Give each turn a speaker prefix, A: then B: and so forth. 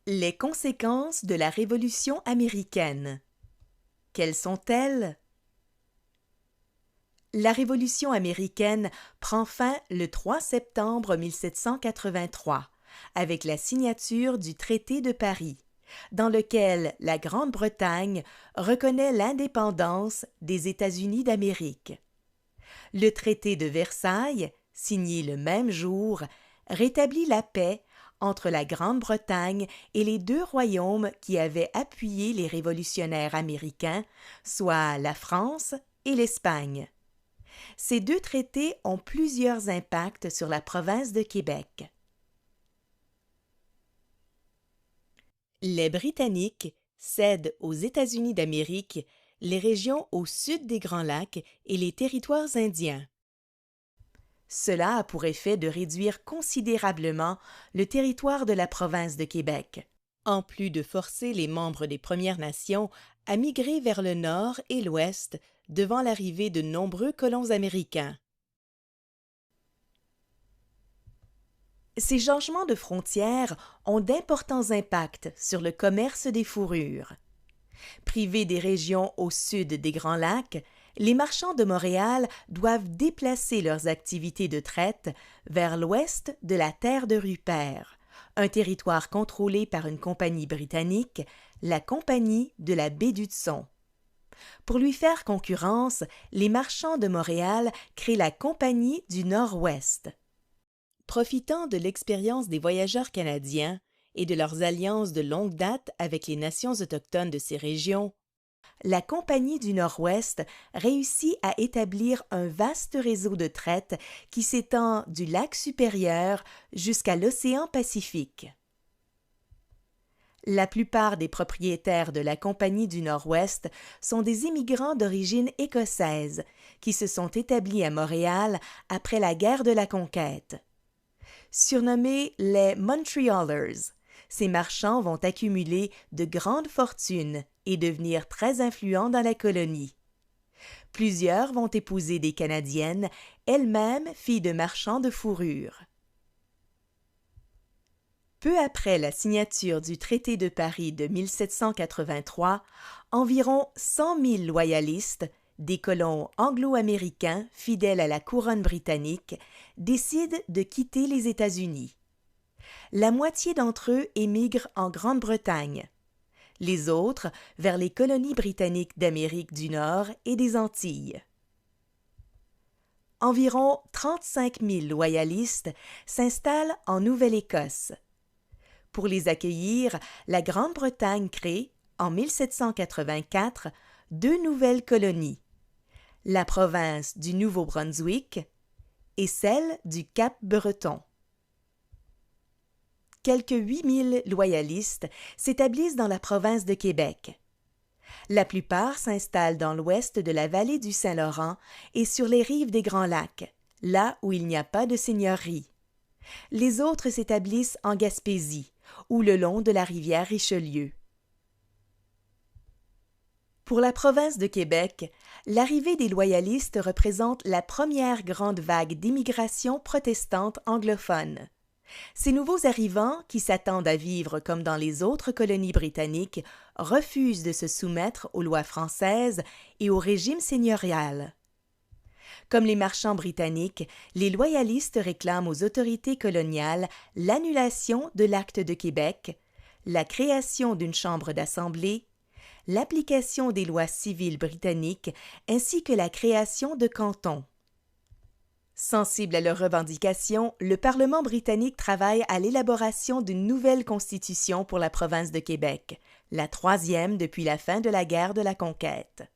A: Les conséquences de la Révolution américaine. Quelles sont-elles? La Révolution américaine prend fin le 3 septembre 1783 avec la signature du Traité de Paris, dans lequel la Grande-Bretagne reconnaît l'indépendance des États-Unis d'Amérique. Le Traité de Versailles, signé le même jour, rétablit la paix entre la Grande-Bretagne et les deux royaumes qui avaient appuyé les révolutionnaires américains, soit la France et l'Espagne. Ces deux traités ont plusieurs impacts sur la province de Québec. Les Britanniques cèdent aux États-Unis d'Amérique les régions au sud des Grands Lacs et les territoires indiens. Cela a pour effet de réduire considérablement le territoire de la province de Québec, en plus de forcer les membres des Premières Nations à migrer vers le nord et l'ouest devant l'arrivée de nombreux colons américains. Ces changements de frontières ont d'importants impacts sur le commerce des fourrures. Privés des régions au sud des Grands Lacs, les marchands de Montréal doivent déplacer leurs activités de traite vers l'ouest de la terre de Rupert, un territoire contrôlé par une compagnie britannique, la Compagnie de la baie d'Hudson. Pour lui faire concurrence, les marchands de Montréal créent la Compagnie du Nord-Ouest. Profitant de l'expérience des voyageurs canadiens et de leurs alliances de longue date avec les nations autochtones de ces régions, la Compagnie du Nord-Ouest réussit à établir un vaste réseau de traite qui s'étend du lac supérieur jusqu'à l'océan Pacifique. La plupart des propriétaires de la Compagnie du Nord-Ouest sont des immigrants d'origine écossaise qui se sont établis à Montréal après la guerre de la Conquête. Surnommés les Montrealers, ces marchands vont accumuler de grandes fortunes et devenir très influents dans la colonie. Plusieurs vont épouser des Canadiennes, elles-mêmes filles de marchands de fourrure. Peu après la signature du Traité de Paris de 1783, environ 100 000 loyalistes, des colons anglo-américains fidèles à la couronne britannique, décident de quitter les États-Unis. La moitié d'entre eux émigrent en Grande-Bretagne, les autres vers les colonies britanniques d'Amérique du Nord et des Antilles. Environ 35 000 loyalistes s'installent en Nouvelle-Écosse. Pour les accueillir, la Grande-Bretagne crée, en 1784, deux nouvelles colonies, la province du Nouveau-Brunswick et celle du Cap-Breton. Quelques 8 000 loyalistes s'établissent dans la province de Québec. La plupart s'installent dans l'ouest de la vallée du Saint-Laurent et sur les rives des Grands Lacs, là où il n'y a pas de seigneurie. Les autres s'établissent en Gaspésie ou le long de la rivière Richelieu. Pour la province de Québec, l'arrivée des loyalistes représente la première grande vague d'immigration protestante anglophone. Ces nouveaux arrivants, qui s'attendent à vivre comme dans les autres colonies britanniques, refusent de se soumettre aux lois françaises et au régime seigneurial. Comme les marchands britanniques, les loyalistes réclament aux autorités coloniales l'annulation de l'Acte de Québec, la création d'une chambre d'assemblée, l'application des lois civiles britanniques ainsi que la création de cantons. Sensible à leurs revendications, le Parlement britannique travaille à l'élaboration d'une nouvelle constitution pour la province de Québec, la troisième depuis la fin de la guerre de la Conquête.